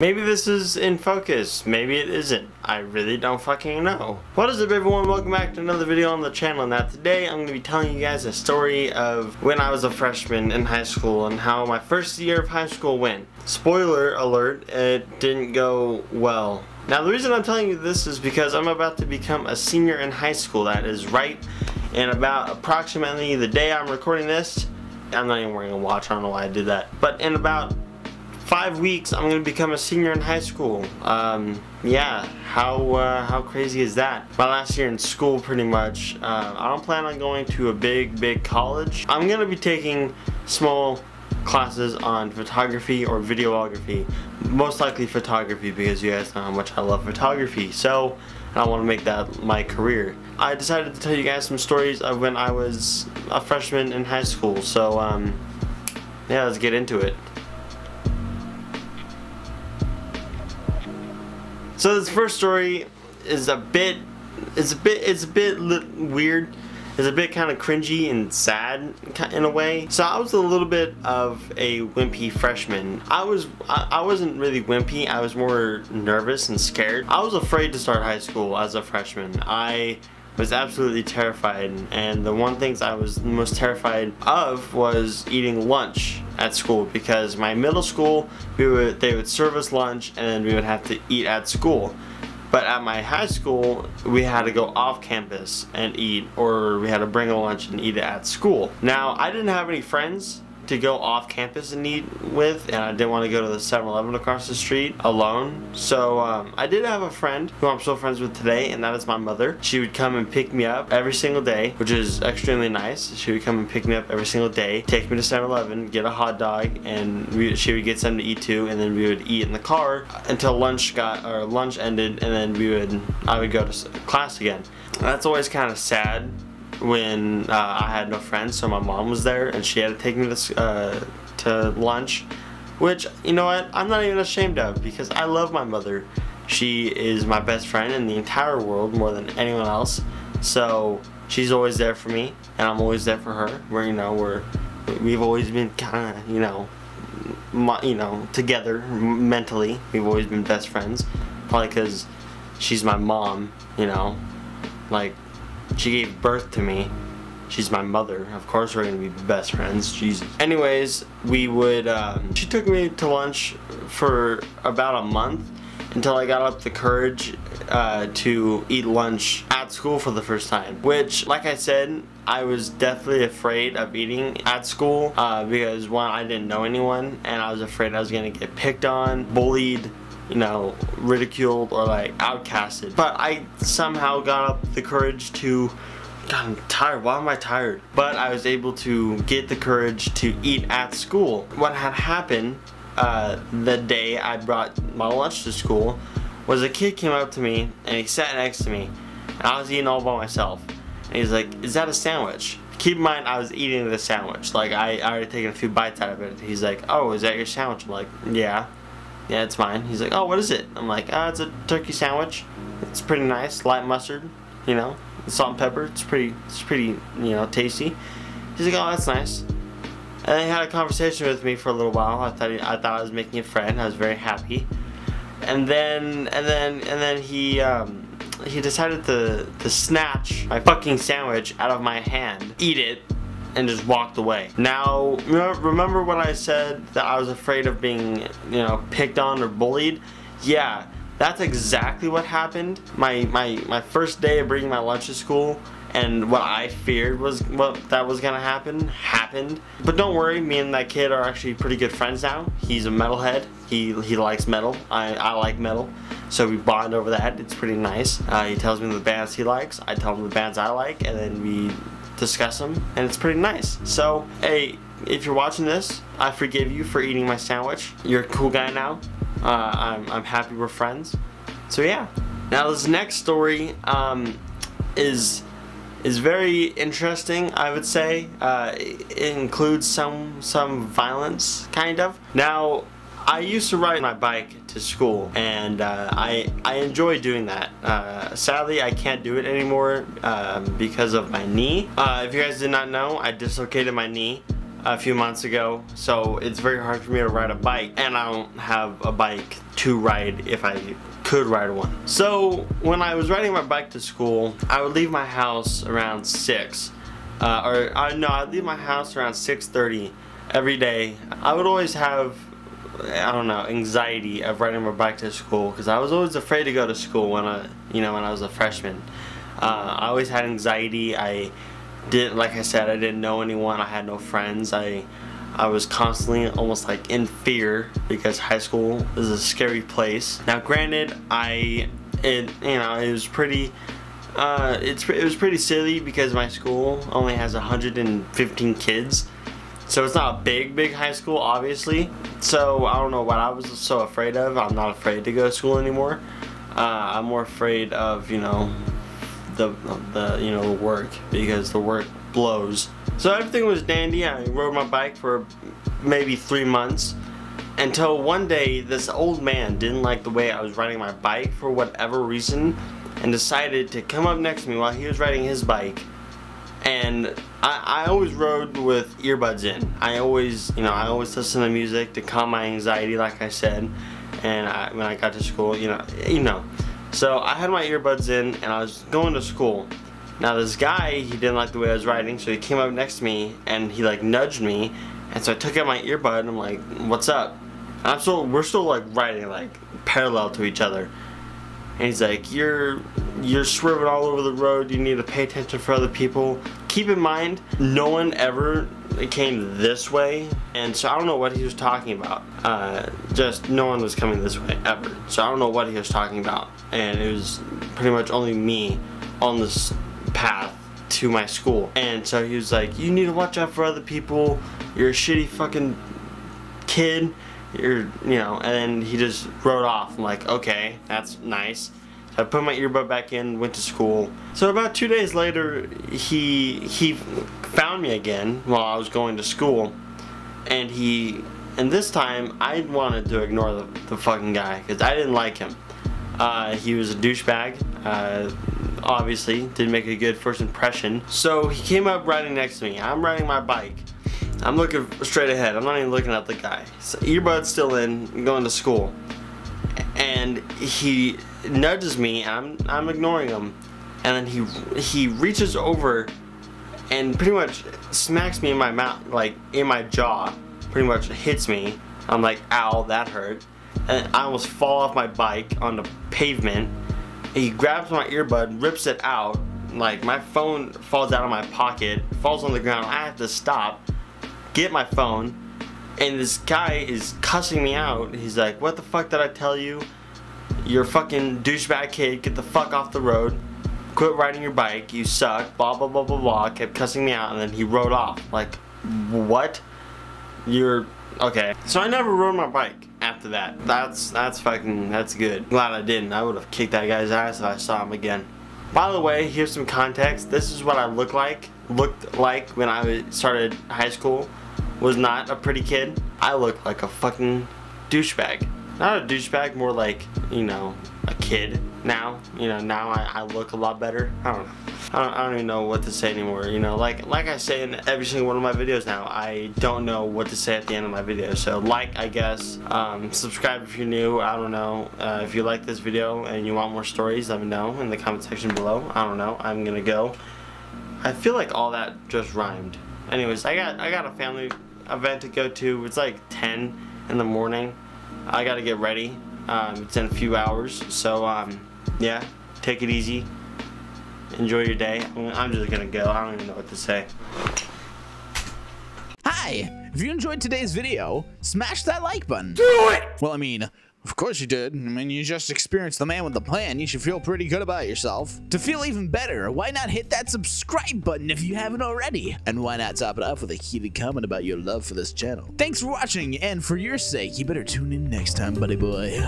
Maybe this is in focus, maybe it isn't. I really don't fucking know. What is up everyone, welcome back to another video on the channel. Now today I'm going to be telling you guys a story of when I was a freshman in high school and how my first year of high school went. Spoiler alert, it didn't go well. Now the reason I'm telling you this is because I'm about to become a senior in high school. That is right in about approximately the day I'm recording this. I'm not even wearing a watch, I don't know why I did that. But in about 5 weeks, I'm gonna become a senior in high school. Yeah, how crazy is that? My last year in school, pretty much. I don't plan on going to a big college. I'm gonna be taking small classes on photography or videography. Most likely photography, because you guys know how much I love photography. So I want to make that my career. I decided to tell you guys some stories of when I was a freshman in high school. So yeah, let's get into it. So this first story is a bit weird. It's a bit kind of cringy and sad in a way. So I was a little bit of a wimpy freshman. I wasn't really wimpy. I was more nervous and scared. I was afraid to start high school as a freshman. I was absolutely terrified, and the one things I was most terrified of was eating lunch at school, because my middle school they would serve us lunch and then we would have to eat at school. But at my high school, we had to go off campus and eat, or we had to bring a lunch and eat it at school. Now, I didn't have any friends to go off campus and eat with, and I didn't want to go to the 7-Eleven across the street alone. So I did have a friend who I'm still friends with today, and that is my mother. She would come and pick me up every single day, which is extremely nice. She would come and pick me up every single day, take me to 7-Eleven, get a hot dog, and she would get something to eat too, and then we would eat in the car until lunch ended, and then I would go to class again. That's always kind of sad when I had no friends, so my mom was there and she had to take me to lunch, which, you know what, I'm not even ashamed of, because I love my mother. She is my best friend in the entire world, more than anyone else. So she's always there for me and I'm always there for her. We've always been kind of together mentally. We've always been best friends, probably because she's my mom, like, she gave birth to me. She's my mother. Of course we're gonna be best friends. Jesus. Anyways, she took me to lunch for about a month until I got up the courage to eat lunch at school for the first time. Which, like I said, I was definitely afraid of eating at school because, one, I didn't know anyone, and I was afraid I was gonna get picked on, bullied, ridiculed, or like outcasted. But I somehow got up the courage to, God, I'm tired, why am I tired? But I was able to get the courage to eat at school. What had happened the day I brought my lunch to school was a kid came up to me and he sat next to me, and I was eating all by myself, and he's like, "Is that a sandwich?" Keep in mind, I was eating the sandwich, like I already taken a few bites out of it. He's like, "Oh, is that your sandwich?" I'm like, "Yeah, it's mine." He's like, "Oh, what is it?" I'm like, "It's a turkey sandwich. It's pretty nice, light mustard, salt and pepper. It's pretty, tasty." He's like, "Oh, that's nice." And then he had a conversation with me for a little while. I thought I was making a friend. I was very happy. And then he decided to snatch my fucking sandwich out of my hand, eat it, and just walked away. Now, remember when I said that I was afraid of being, picked on or bullied? Yeah, that's exactly what happened. My first day of bringing my lunch to school, and what I feared was that was gonna happen, happened. But don't worry, me and that kid are actually pretty good friends now. He's a metalhead. He likes metal. I like metal. So we bond over that. It's pretty nice. He tells me the bands he likes. I tell him the bands I like, and then we discuss them, and it's pretty nice. So, hey, if you're watching this, I forgive you for eating my sandwich. You're a cool guy now. I'm happy we're friends. So yeah. Now this next story is very interesting, I would say. It includes some violence, kind of. Now, I used to ride my bike to school, and I enjoy doing that. Sadly, I can't do it anymore because of my knee. If you guys did not know, I dislocated my knee a few months ago, so it's very hard for me to ride a bike, and I don't have a bike to ride if I could ride one. So when I was riding my bike to school, I would leave my house around 6, I'd leave my house around 6:30 every day. I would always have, I don't know, anxiety of riding my bike to school because I was always afraid to go to school when I was a freshman. I always had anxiety. Like I said, I didn't know anyone. I had no friends. I was constantly almost like in fear because high school is a scary place. Now, granted, it was pretty. It was pretty silly because my school only has 115 kids, so it's not a big high school, obviously. So I don't know what I was so afraid of. I'm not afraid to go to school anymore. I'm more afraid of the work, because the work blows. So everything was dandy. I rode my bike for maybe 3 months until one day this old man didn't like the way I was riding my bike for whatever reason, and decided to come up next to me while he was riding his bike. And I always rode with earbuds in. I always listen to music to calm my anxiety, like I said. And when I got to school, so I had my earbuds in and I was going to school. Now this guy, he didn't like the way I was riding, so he came up next to me and he like nudged me, and so I took out my earbud and I'm like, "What's up?" And we're still like riding like parallel to each other. And he's like, you're swerving all over the road. You need to pay attention for other people. Keep in mind, no one ever came this way, and so I don't know what he was talking about. Just no one was coming this way ever. So I don't know what he was talking about, and it was pretty much only me on this path to my school. And so he was like, you need to watch out for other people. You're a shitty fucking kid. And then he just rode off. I'm like, okay, that's nice. So I put my earbud back in, went to school. So about 2 days later, he found me again while I was going to school, and this time I wanted to ignore the fucking guy because I didn't like him. He was a douchebag. Obviously, didn't make a good first impression. So he came up riding next to me. I'm riding my bike. I'm looking straight ahead. I'm not even looking at the guy. So earbud's still in, going to school. And he nudges me, and I'm ignoring him. And then he reaches over and pretty much smacks me in my mouth, like in my jaw. Pretty much hits me. I'm like, ow, that hurt. And I almost fall off my bike on the pavement. He grabs my earbud, rips it out. Like my phone falls out of my pocket, falls on the ground. I have to stop, get my phone, and this guy is cussing me out. He's like, what the fuck did I tell you? You're a fucking douchebag kid, get the fuck off the road. Quit riding your bike, you suck, blah blah blah blah blah. Kept cussing me out, and then he rode off. Like, what? You're okay. So I never rode my bike after that. That's good. Glad I didn't. I would have kicked that guy's ass if I saw him again. By the way, here's some context. This is what I looked like when I started high school. Was not a pretty kid. I looked like a fucking douchebag. Not a douchebag, more like, a kid. Now, now I look a lot better. I don't know. I don't even know what to say anymore. Like I say in every single one of my videos now, I don't know what to say at the end of my video. So I guess, subscribe if you're new. I don't know. If you like this video and you want more stories, let me know in the comment section below. I don't know. I'm gonna go. I feel like all that just rhymed. Anyways, I got a family event to go to. It's like 10 in the morning. I gotta get ready. It's in a few hours. So yeah, take it easy. Enjoy your day. I'm just gonna go. I don't even know what to say. Hi! If you enjoyed today's video, smash that like button. Do it! Well, I mean, of course you did. I mean, you just experienced the man with the plan. You should feel pretty good about yourself. To feel even better, why not hit that subscribe button if you haven't already? And why not top it off with a heated comment about your love for this channel? Thanks for watching, and for your sake, you better tune in next time, buddy boy.